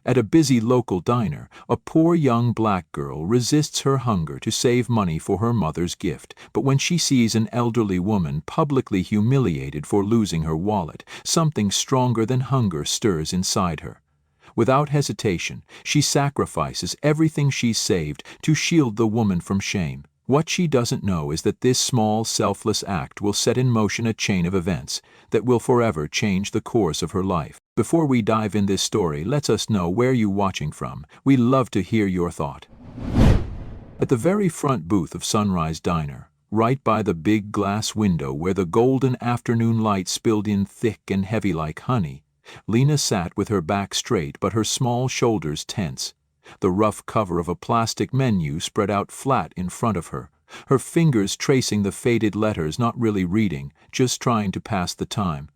At a busy local diner, a poor young black girl resists her hunger to save money for her mother's gift, but when she sees an elderly woman publicly humiliated for losing her wallet, something stronger than hunger stirs inside her. Without hesitation, she sacrifices everything she's saved to shield the woman from shame. What she doesn't know is that this small, selfless act will set in motion a chain of events that will forever change the course of her life. Before we dive in this story, let us know where you're watching from. We love to hear your thought. At the very front booth of Sunrise Diner, right by the big glass window where the golden afternoon light spilled in thick and heavy like honey, Lena sat with her back straight but her small shoulders tense. The rough cover of a plastic menu spread out flat in front of her, her fingers tracing the faded letters, not really reading, just trying to pass the time,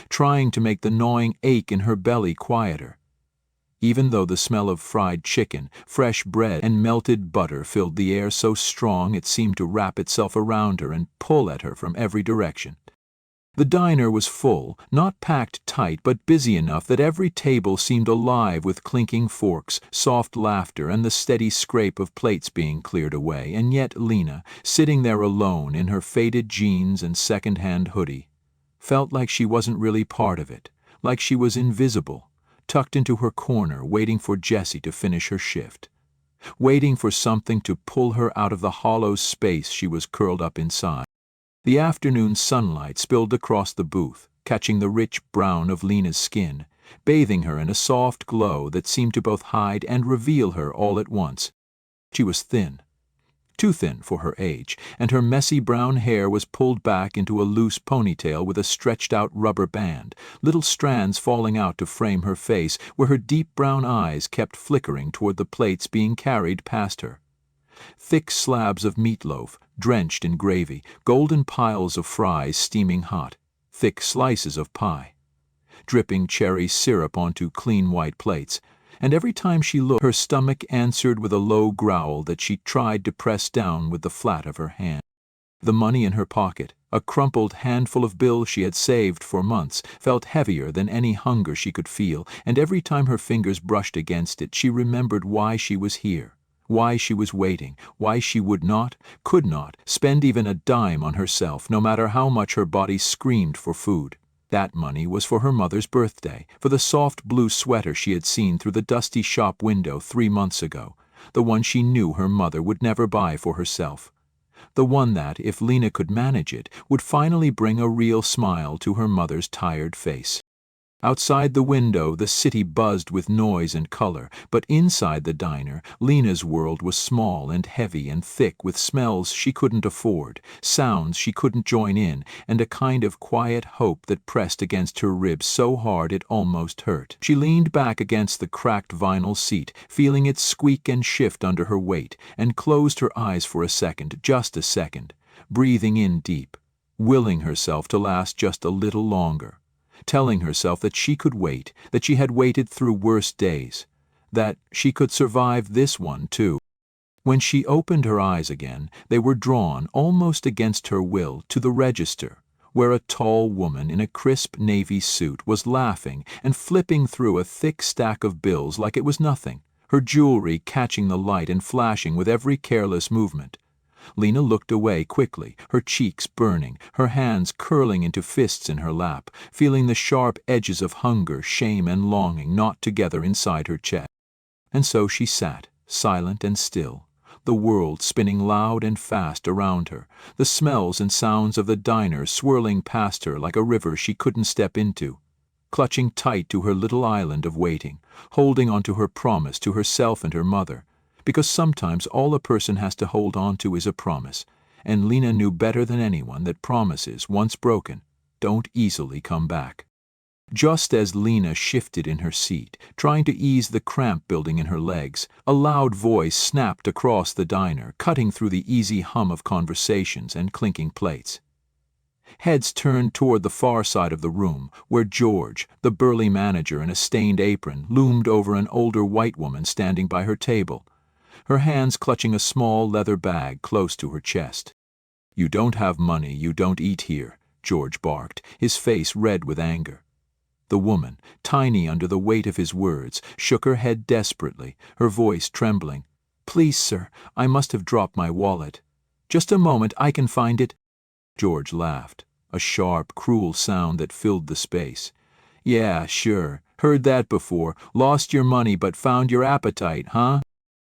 trying to make the gnawing ache in her belly quieter. Even though the smell of fried chicken, fresh bread, and melted butter filled the air so strong it seemed to wrap itself around her and pull at her from every direction. The diner was full, not packed tight but busy enough that every table seemed alive with clinking forks, soft laughter, and the steady scrape of plates being cleared away, and yet Lena, sitting there alone in her faded jeans and second-hand hoodie, felt like she wasn't really part of it, like she was invisible, tucked into her corner waiting for Jessie to finish her shift, waiting for something to pull her out of the hollow space she was curled up inside. The afternoon sunlight spilled across the booth, catching the rich brown of Lena's skin, bathing her in a soft glow that seemed to both hide and reveal her all at once. She was thin, too thin for her age, and her messy brown hair was pulled back into a loose ponytail with a stretched-out rubber band, little strands falling out to frame her face, where her deep brown eyes kept flickering toward the plates being carried past her. Thick slabs of meatloaf, drenched in gravy, golden piles of fries steaming hot, thick slices of pie, dripping cherry syrup onto clean white plates, and every time she looked, her stomach answered with a low growl that she tried to press down with the flat of her hand. The money in her pocket, a crumpled handful of bills she had saved for months, felt heavier than any hunger she could feel, and every time her fingers brushed against it, she remembered why she was here. Why she was waiting, why she would not, could not, spend even a dime on herself, no matter how much her body screamed for food. That money was for her mother's birthday, for the soft blue sweater she had seen through the dusty shop window 3 months ago, the one she knew her mother would never buy for herself. The one that, if Lena could manage it, would finally bring a real smile to her mother's tired face. Outside the window, the city buzzed with noise and color, but inside the diner, Lena's world was small and heavy and thick with smells she couldn't afford, sounds she couldn't join in, and a kind of quiet hope that pressed against her ribs so hard it almost hurt. She leaned back against the cracked vinyl seat, feeling it squeak and shift under her weight, and closed her eyes for a second, just a second, breathing in deep, willing herself to last just a little longer, telling herself that she could wait, that she had waited through worse days, that she could survive this one too. When she opened her eyes again, they were drawn, almost against her will, to the register, where a tall woman in a crisp navy suit was laughing and flipping through a thick stack of bills like it was nothing, her jewelry catching the light and flashing with every careless movement. Lena looked away quickly, her cheeks burning, her hands curling into fists in her lap, feeling the sharp edges of hunger, shame, and longing knot together inside her chest. And so she sat, silent and still, the world spinning loud and fast around her, the smells and sounds of the diner swirling past her like a river she couldn't step into, clutching tight to her little island of waiting, holding on to her promise to herself and her mother, because sometimes all a person has to hold on to is a promise, and Lena knew better than anyone that promises, once broken, don't easily come back. Just as Lena shifted in her seat, trying to ease the cramp building in her legs, a loud voice snapped across the diner, cutting through the easy hum of conversations and clinking plates. Heads turned toward the far side of the room, where George, the burly manager in a stained apron, loomed over an older white woman standing by her table, her hands clutching a small leather bag close to her chest. "You don't have money, you don't eat here," George barked, his face red with anger. The woman, tiny under the weight of his words, shook her head desperately, her voice trembling. "Please, sir, I must have dropped my wallet." "Just a moment, I can find it." George laughed, a sharp, cruel sound that filled the space. "Yeah, sure. Heard that before. Lost your money but found your appetite, huh?"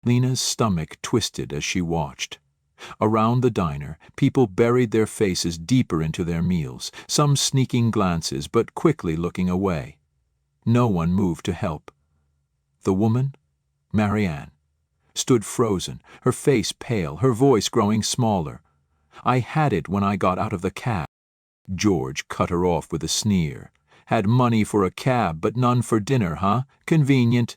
Lena's stomach twisted as she watched. Around the diner, people buried their faces deeper into their meals, some sneaking glances but quickly looking away. No one moved to help. The woman, Marianne, stood frozen, her face pale, her voice growing smaller. "I had it when I got out of the cab." George cut her off with a sneer. "Had money for a cab but none for dinner, huh? Convenient."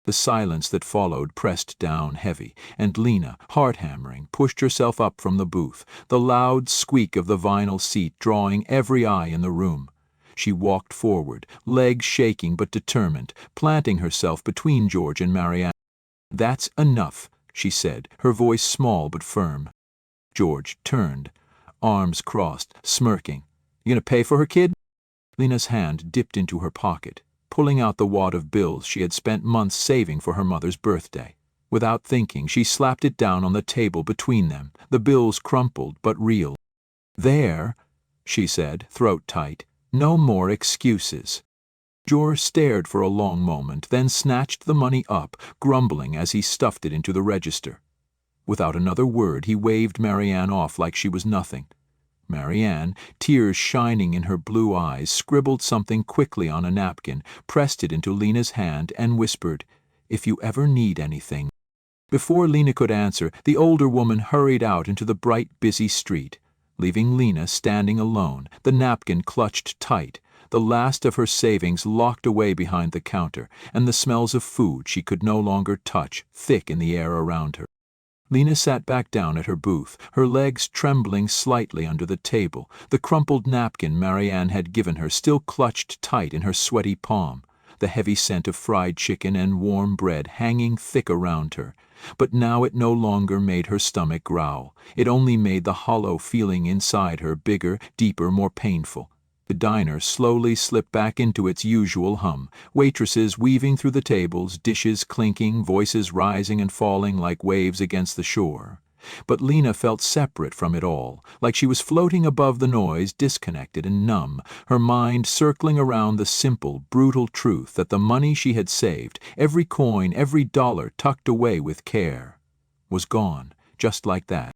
The silence that followed pressed down heavy, and Lena, heart-hammering, pushed herself up from the booth, the loud squeak of the vinyl seat drawing every eye in the room. She walked forward, legs shaking but determined, planting herself between George and Marianne. "That's enough," she said, her voice small but firm. George turned, arms crossed, smirking. "You gonna pay for her, kid?" Lena's hand dipped into her pocket, pulling out the wad of bills she had spent months saving for her mother's birthday. Without thinking, she slapped it down on the table between them, the bills crumpled but real. "There," she said, throat tight. "No more excuses." George stared for a long moment, then snatched the money up, grumbling as he stuffed it into the register. Without another word, he waved Marianne off like she was nothing. Marianne, tears shining in her blue eyes, scribbled something quickly on a napkin, pressed it into Lena's hand, and whispered, "If you ever need anything." Before Lena could answer, the older woman hurried out into the bright, busy street, leaving Lena standing alone, the napkin clutched tight, the last of her savings locked away behind the counter, and the smells of food she could no longer touch, thick in the air around her. Lena sat back down at her booth, her legs trembling slightly under the table, the crumpled napkin Marianne had given her still clutched tight in her sweaty palm, the heavy scent of fried chicken and warm bread hanging thick around her. But now it no longer made her stomach growl. It only made the hollow feeling inside her bigger, deeper, more painful. The diner slowly slipped back into its usual hum, waitresses weaving through the tables, dishes clinking, voices rising and falling like waves against the shore. But Lena felt separate from it all, like she was floating above the noise, disconnected and numb, her mind circling around the simple, brutal truth that the money she had saved, every coin, every dollar tucked away with care, was gone, just like that.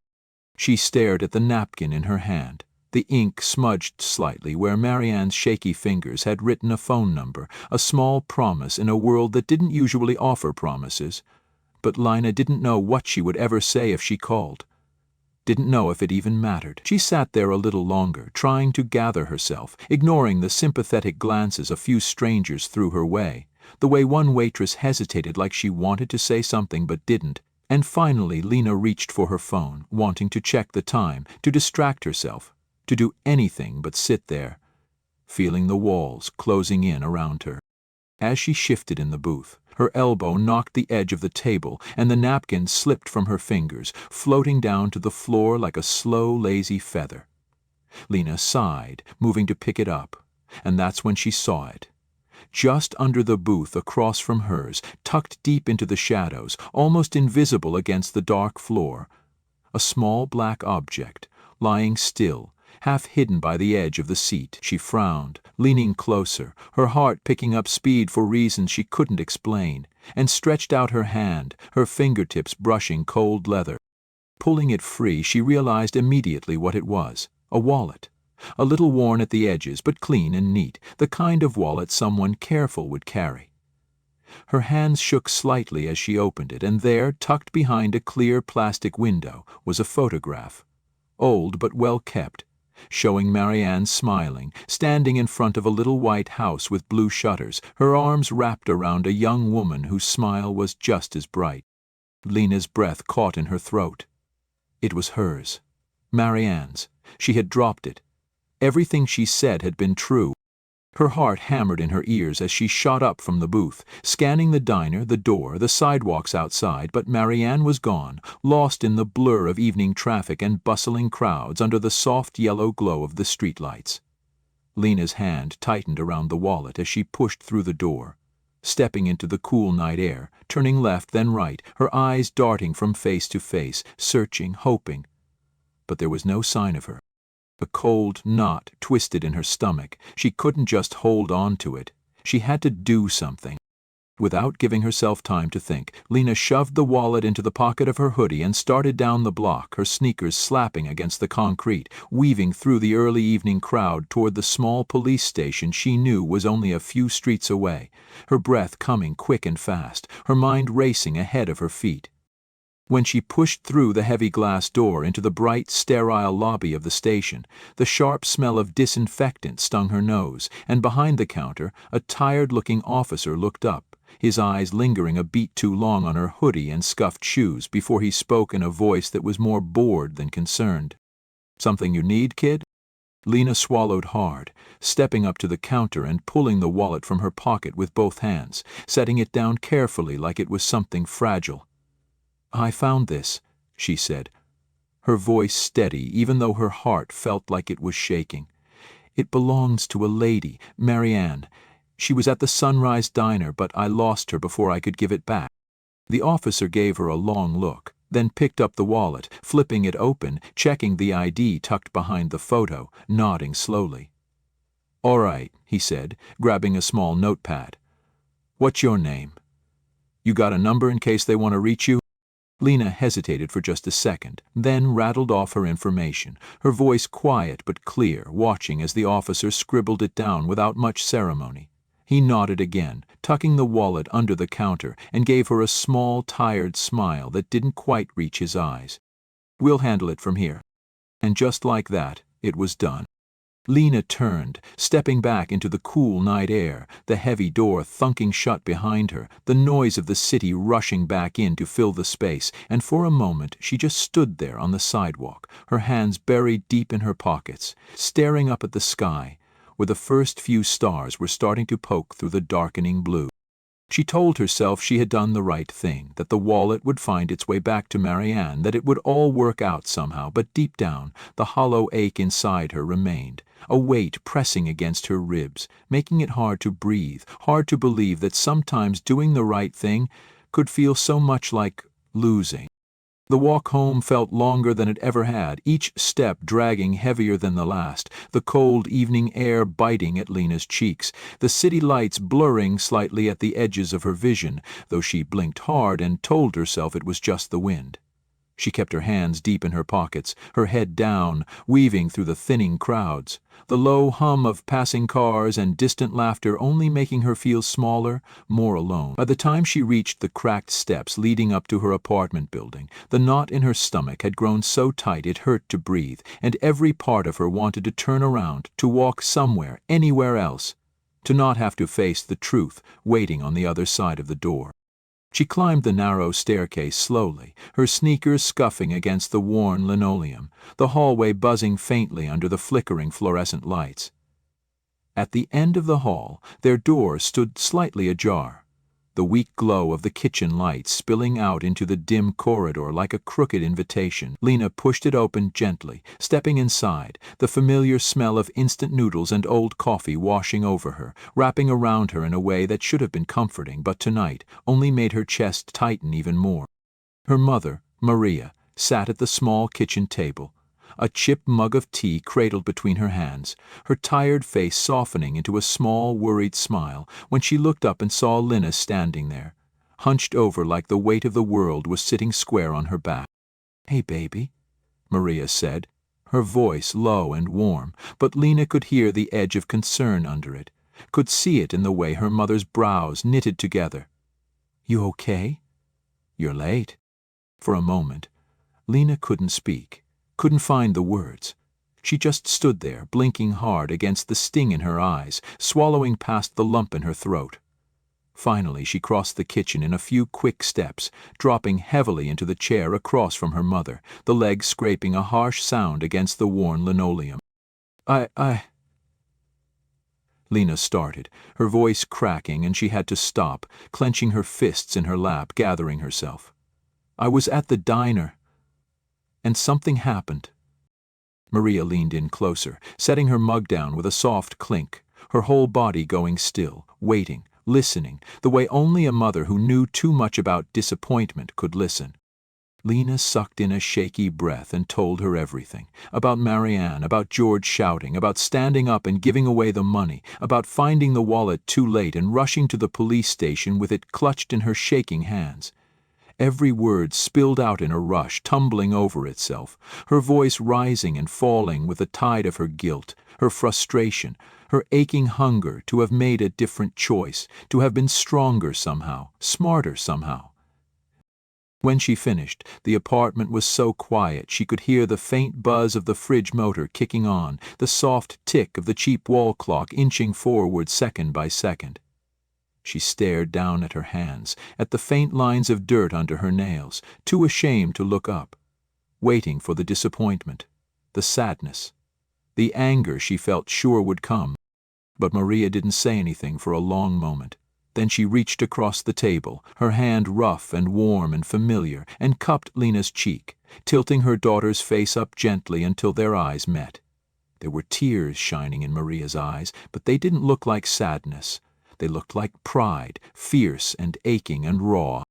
She stared at the napkin in her hand. The ink smudged slightly where Marianne's shaky fingers had written a phone number, a small promise in a world that didn't usually offer promises. But Lena didn't know what she would ever say if she called. Didn't know if it even mattered. She sat there a little longer, trying to gather herself, ignoring the sympathetic glances a few strangers threw her way, the way one waitress hesitated like she wanted to say something but didn't. And finally Lena reached for her phone, wanting to check the time, to distract herself, to do anything but sit there, feeling the walls closing in around her. As she shifted in the booth, her elbow knocked the edge of the table, and the napkin slipped from her fingers, floating down to the floor like a slow, lazy feather. Lena sighed, moving to pick it up, and that's when she saw it. Just under the booth across from hers, tucked deep into the shadows, almost invisible against the dark floor, a small black object, lying still, half hidden by the edge of the seat. She frowned, leaning closer, her heart picking up speed for reasons she couldn't explain, and stretched out her hand, her fingertips brushing cold leather. Pulling it free, she realized immediately what it was, a wallet. A little worn at the edges, but clean and neat, the kind of wallet someone careful would carry. Her hands shook slightly as she opened it, and there, tucked behind a clear plastic window, was a photograph. Old but well kept, showing Marianne smiling, standing in front of a little white house with blue shutters, her arms wrapped around a young woman whose smile was just as bright. Lena's breath caught in her throat. It was hers. Marianne's. She had dropped it. Everything she said had been true. Her heart hammered in her ears as she shot up from the booth, scanning the diner, the door, the sidewalks outside, but Marianne was gone, lost in the blur of evening traffic and bustling crowds under the soft yellow glow of the streetlights. Lena's hand tightened around the wallet as she pushed through the door, stepping into the cool night air, turning left then right, her eyes darting from face to face, searching, hoping. But there was no sign of her. A cold knot twisted in her stomach. She couldn't just hold on to it. She had to do something. Without giving herself time to think, Lena shoved the wallet into the pocket of her hoodie and started down the block, her sneakers slapping against the concrete, weaving through the early evening crowd toward the small police station she knew was only a few streets away, her breath coming quick and fast, her mind racing ahead of her feet. When she pushed through the heavy glass door into the bright, sterile lobby of the station, the sharp smell of disinfectant stung her nose, and behind the counter, a tired-looking officer looked up, his eyes lingering a beat too long on her hoodie and scuffed shoes before he spoke in a voice that was more bored than concerned. "Something you need, kid?" Lena swallowed hard, stepping up to the counter and pulling the wallet from her pocket with both hands, setting it down carefully like it was something fragile. "I found this," she said, her voice steady even though her heart felt like it was shaking. "It belongs to a lady, Marianne. She was at the Sunrise Diner, but I lost her before I could give it back." The officer gave her a long look, then picked up the wallet, flipping it open, checking the ID tucked behind the photo, nodding slowly. "All right," he said, grabbing a small notepad. "What's your name? You got a number in case they want to reach you?" Lena hesitated for just a second, then rattled off her information, her voice quiet but clear, watching as the officer scribbled it down without much ceremony. He nodded again, tucking the wallet under the counter, and gave her a small, tired smile that didn't quite reach his eyes. "We'll handle it from here." And just like that, it was done. Lena turned, stepping back into the cool night air, the heavy door thunking shut behind her, the noise of the city rushing back in to fill the space, and for a moment she just stood there on the sidewalk, her hands buried deep in her pockets, staring up at the sky, where the first few stars were starting to poke through the darkening blue. She told herself she had done the right thing, that the wallet would find its way back to Marianne, that it would all work out somehow, but deep down, the hollow ache inside her remained, a weight pressing against her ribs, making it hard to breathe, hard to believe that sometimes doing the right thing could feel so much like losing. The walk home felt longer than it ever had, each step dragging heavier than the last, the cold evening air biting at Lena's cheeks, the city lights blurring slightly at the edges of her vision, though she blinked hard and told herself it was just the wind. She kept her hands deep in her pockets, her head down, weaving through the thinning crowds, the low hum of passing cars and distant laughter only making her feel smaller, more alone. By the time she reached the cracked steps leading up to her apartment building, the knot in her stomach had grown so tight it hurt to breathe, and every part of her wanted to turn around, to walk somewhere, anywhere else, to not have to face the truth waiting on the other side of the door. She climbed the narrow staircase slowly, her sneakers scuffing against the worn linoleum, the hallway buzzing faintly under the flickering fluorescent lights. At the end of the hall, their door stood slightly ajar, the weak glow of the kitchen light spilling out into the dim corridor like a crooked invitation. Lena pushed it open gently, stepping inside, the familiar smell of instant noodles and old coffee washing over her, wrapping around her in a way that should have been comforting, but tonight only made her chest tighten even more. Her mother, Maria, sat at the small kitchen table, a chipped mug of tea cradled between her hands, her tired face softening into a small, worried smile when she looked up and saw Lena standing there, hunched over like the weight of the world was sitting square on her back. "Hey, baby," Maria said, her voice low and warm, but Lena could hear the edge of concern under it, could see it in the way her mother's brows knitted together. "You okay? You're late." For a moment, Lena couldn't speak. Couldn't find the words. She just stood there, blinking hard against the sting in her eyes, swallowing past the lump in her throat. Finally, she crossed the kitchen in a few quick steps, dropping heavily into the chair across from her mother, the legs scraping a harsh sound against the worn linoleum. I... Lena started, her voice cracking, and she had to stop, clenching her fists in her lap, gathering herself. "I was at the diner. And something happened." Maria leaned in closer, setting her mug down with a soft clink, her whole body going still, waiting, listening, the way only a mother who knew too much about disappointment could listen. Lena sucked in a shaky breath and told her everything. About Marianne, about George shouting, about standing up and giving away the money, about finding the wallet too late and rushing to the police station with it clutched in her shaking hands. Every word spilled out in a rush, tumbling over itself, her voice rising and falling with the tide of her guilt, her frustration, her aching hunger to have made a different choice, to have been stronger somehow, smarter somehow. When she finished, the apartment was so quiet she could hear the faint buzz of the fridge motor kicking on, the soft tick of the cheap wall clock inching forward second by second. She stared down at her hands, at the faint lines of dirt under her nails, too ashamed to look up, waiting for the disappointment, the sadness, the anger she felt sure would come. But Maria didn't say anything for a long moment. Then she reached across the table, her hand rough and warm and familiar, and cupped Lena's cheek, tilting her daughter's face up gently until their eyes met. There were tears shining in Maria's eyes, but they didn't look like sadness. They looked like pride, fierce and aching and raw.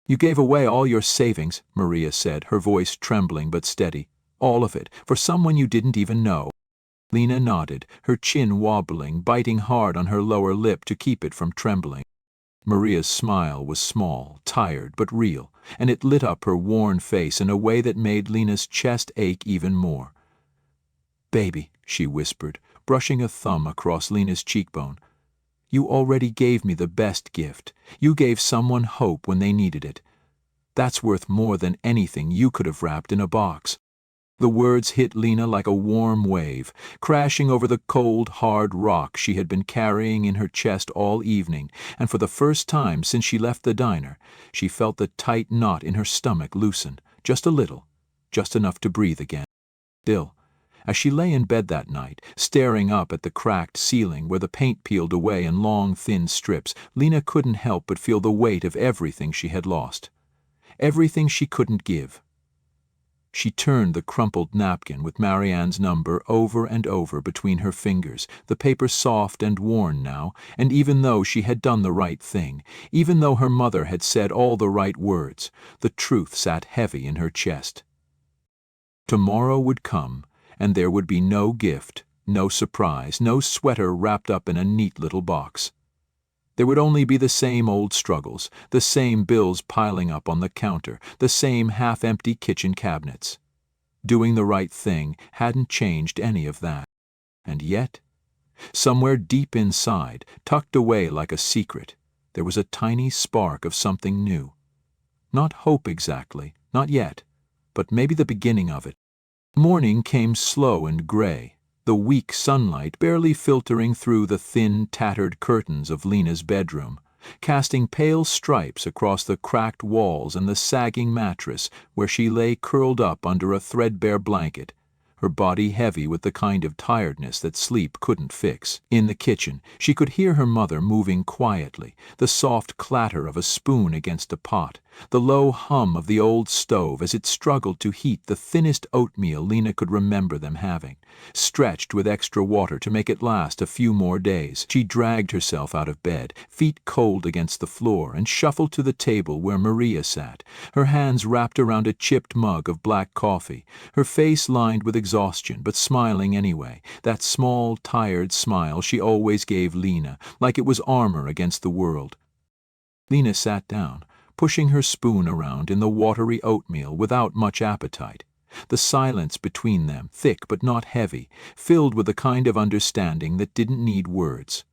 "You gave away all your savings," Maria said, her voice trembling but steady. "All of it, for someone you didn't even know." Lena nodded, her chin wobbling, biting hard on her lower lip to keep it from trembling. Maria's smile was small, tired, but real, and it lit up her worn face in a way that made Lena's chest ache even more. "Baby," she whispered, brushing a thumb across Lena's cheekbone, "you already gave me the best gift. You gave someone hope when they needed it. That's worth more than anything you could have wrapped in a box." The words hit Lena like a warm wave, crashing over the cold, hard rock she had been carrying in her chest all evening, and for the first time since she left the diner, she felt the tight knot in her stomach loosen, just a little, just enough to breathe again. Still, as she lay in bed that night, staring up at the cracked ceiling where the paint peeled away in long, thin strips, Lena couldn't help but feel the weight of everything she had lost, everything she couldn't give. She turned the crumpled napkin with Marianne's number over and over between her fingers, the paper soft and worn now, and even though she had done the right thing, even though her mother had said all the right words, the truth sat heavy in her chest. Tomorrow would come, and there would be no gift, no surprise, no sweater wrapped up in a neat little box. There would only be the same old struggles, the same bills piling up on the counter, the same half-empty kitchen cabinets. Doing the right thing hadn't changed any of that. And yet, somewhere deep inside, tucked away like a secret, there was a tiny spark of something new. Not hope exactly, not yet, but maybe the beginning of it. Morning came slow and gray, the weak sunlight barely filtering through the thin, tattered curtains of Lena's bedroom, casting pale stripes across the cracked walls and the sagging mattress where she lay curled up under a threadbare blanket, her body heavy with the kind of tiredness that sleep couldn't fix. In the kitchen, she could hear her mother moving quietly, the soft clatter of a spoon against a pot, the low hum of the old stove as it struggled to heat the thinnest oatmeal Lena could remember them having, stretched with extra water to make it last a few more days. She dragged herself out of bed, feet cold against the floor, and shuffled to the table where Maria sat, her hands wrapped around a chipped mug of black coffee, her face lined with exhaustion but smiling anyway, that small, tired smile she always gave Lena, like it was armor against the world. Lena sat down, pushing her spoon around in the watery oatmeal without much appetite. The silence between them, thick but not heavy, filled with a kind of understanding that didn't need words.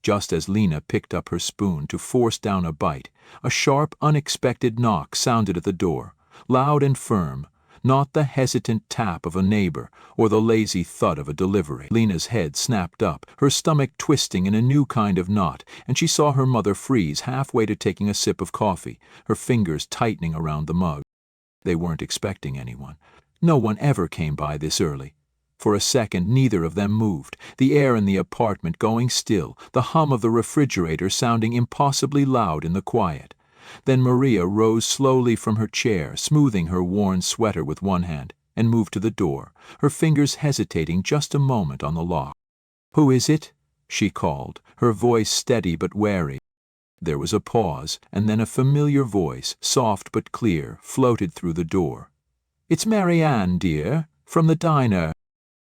Just as Lena picked up her spoon to force down a bite, a sharp, unexpected knock sounded at the door, loud and firm, not the hesitant tap of a neighbor or the lazy thud of a delivery. Lena's head snapped up, her stomach twisting in a new kind of knot, and she saw her mother freeze halfway to taking a sip of coffee, her fingers tightening around the mug. They weren't expecting anyone. No one ever came by this early. For a second neither of them moved, the air in the apartment going still, the hum of the refrigerator sounding impossibly loud in the quiet. Then Maria rose slowly from her chair, smoothing her worn sweater with one hand. and moved to the door, her fingers hesitating just a moment on the lock. "Who is it?" she called, her voice steady but wary. There was a pause, and then a familiar voice, soft but clear, floated through the door. "It's Marianne, dear, from the diner."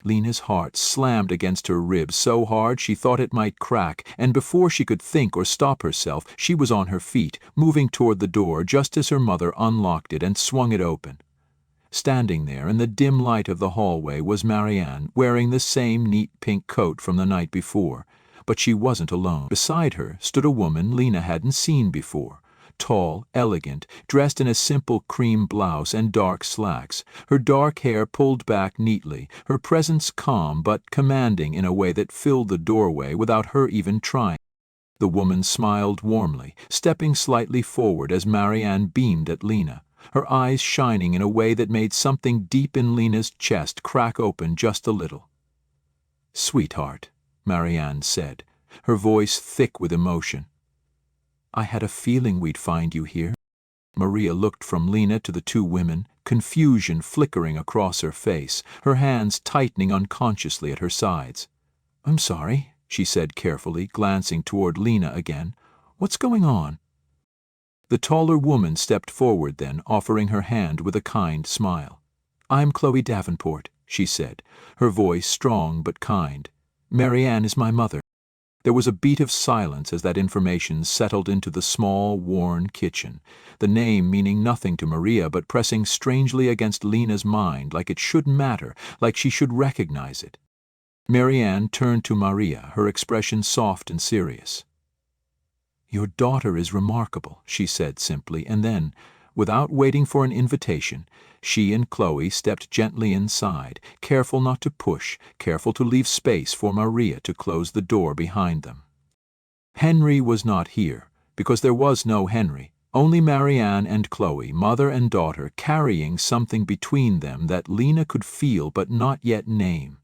Lena's heart slammed against her ribs so hard she thought it might crack, and before she could think or stop herself, she was on her feet, moving toward the door just as her mother unlocked it and swung it open. Standing there in the dim light of the hallway was Marianne, wearing the same neat pink coat from the night before. But she wasn't alone. Beside her stood a woman Lena hadn't seen before. Tall, elegant, dressed in a simple cream blouse and dark slacks, her dark hair pulled back neatly, her presence calm but commanding in a way that filled the doorway without her even trying. The woman smiled warmly, stepping slightly forward as Marianne beamed at Lena, her eyes shining in a way that made something deep in Lena's chest crack open just a little. "Sweetheart," Marianne said, her voice thick with emotion. "I had a feeling we'd find you here." Maria looked from Lena to the two women, confusion flickering across her face, her hands tightening unconsciously at her sides. "I'm sorry," she said carefully, glancing toward Lena again. "What's going on?" The taller woman stepped forward then, offering her hand with a kind smile. "I'm Chloe Davenport," she said, her voice strong but kind. "Marianne is my mother." There was a beat of silence as that information settled into the small, worn kitchen, the name meaning nothing to Maria but pressing strangely against Lena's mind like it should matter, like she should recognize it. Marianne turned to Maria, her expression soft and serious. "Your daughter is remarkable," she said simply, and then, without waiting for an invitation, she and Chloe stepped gently inside, careful not to push, careful to leave space for Maria to close the door behind them. Henry was not here, because there was no Henry, only Marianne and Chloe, mother and daughter, carrying something between them that Lena could feel but not yet name.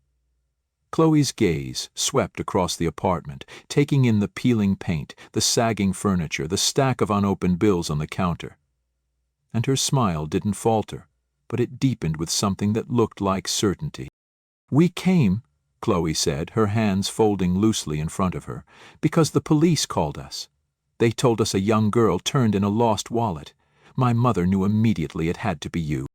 Chloe's gaze swept across the apartment, taking in the peeling paint, the sagging furniture, the stack of unopened bills on the counter. And her smile didn't falter, but it deepened with something that looked like certainty. "We came," Chloe said, her hands folding loosely in front of her, "because the police called us. They told us a young girl turned in a lost wallet. My mother knew immediately it had to be you."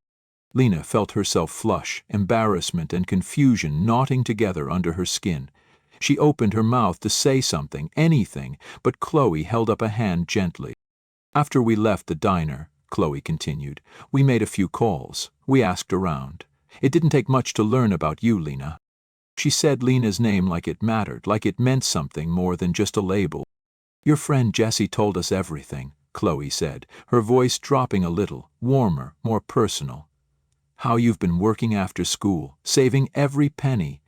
Lena felt herself flush, embarrassment and confusion knotting together under her skin. She opened her mouth to say something, anything, but Chloe held up a hand gently. "After we left the diner," Chloe continued, "we made a few calls. We asked around. It didn't take much to learn about you, Lena." She said Lena's name like it mattered, like it meant something more than just a label. "Your friend Jessie told us everything," Chloe said, her voice dropping a little, warmer, more personal. "How you've been working after school, saving every penny.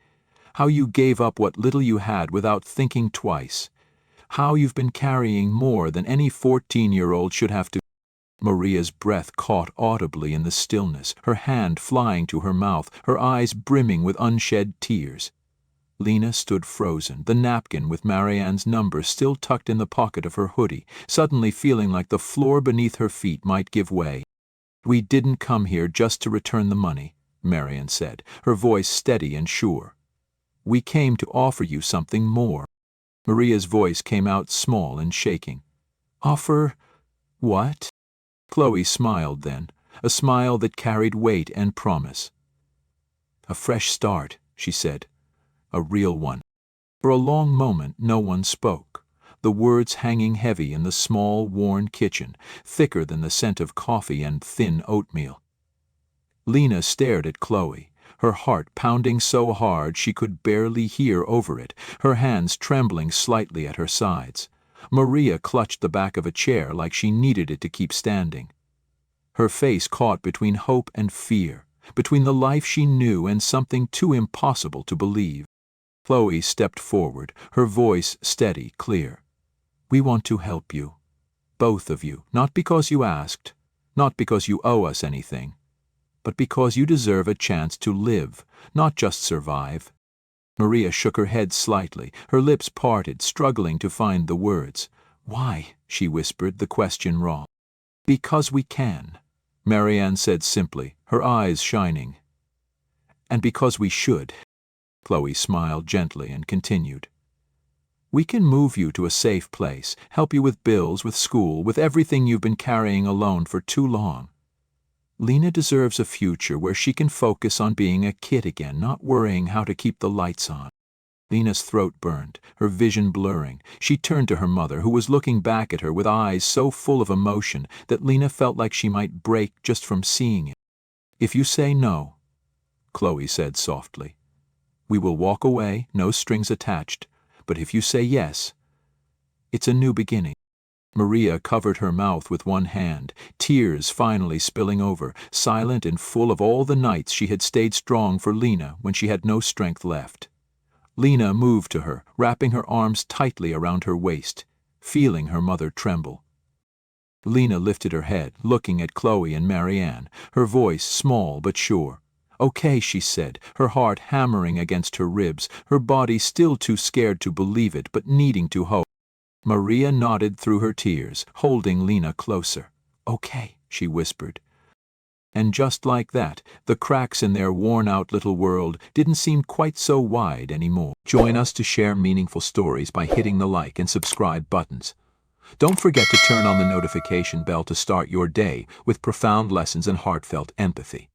How you gave up what little you had without thinking twice. How you've been carrying more than any 14-year-old should have to." Maria's breath caught audibly in the stillness, her hand flying to her mouth, her eyes brimming with unshed tears. Lena stood frozen, the napkin with Marianne's number still tucked in the pocket of her hoodie, suddenly feeling like the floor beneath her feet might give way. "We didn't come here just to return the money," Marianne said, her voice steady and sure. "We came to offer you something more." Maria's voice came out small and shaking. "Offer what?" Chloe smiled then, a smile that carried weight and promise. "A fresh start," she said. "A real one." For a long moment no one spoke, the words hanging heavy in the small, worn kitchen, thicker than the scent of coffee and thin oatmeal. Lena stared at Chloe, her heart pounding so hard she could barely hear over it, her hands trembling slightly at her sides. Maria clutched the back of a chair like she needed it to keep standing. Her face caught between hope and fear, between the life she knew and something too impossible to believe. Chloe stepped forward, her voice steady, clear. "We want to help you. Both of you, not because you asked, not because you owe us anything, but because you deserve a chance to live, not just survive." Maria shook her head slightly, her lips parted, struggling to find the words. "Why?" she whispered, the question raw. "Because we can," Marianne said simply, her eyes shining. And because we should, Chloe smiled gently and continued. We can move you to a safe place, help you with bills, with school, with everything you've been carrying alone for too long. Lena deserves a future where she can focus on being a kid again, not worrying how to keep the lights on. Lena's throat burned, her vision blurring. She turned to her mother, who was looking back at her with eyes so full of emotion that Lena felt like she might break just from seeing it. If you say no, Chloe said softly, we will walk away, no strings attached. But if you say yes, it's a new beginning. Maria covered her mouth with one hand, tears finally spilling over, silent and full of all the nights she had stayed strong for Lena when she had no strength left. Lena moved to her, wrapping her arms tightly around her waist, feeling her mother tremble. Lena lifted her head, looking at Chloe and Marianne, her voice small but sure. Okay, she said, her heart hammering against her ribs, her body still too scared to believe it but needing to hope. Maria nodded through her tears, holding Lena closer. Okay, she whispered. And just like that, the cracks in their worn-out little world didn't seem quite so wide anymore. Join us to share meaningful stories by hitting the like and subscribe buttons. Don't forget to turn on the notification bell to start your day with profound lessons and heartfelt empathy.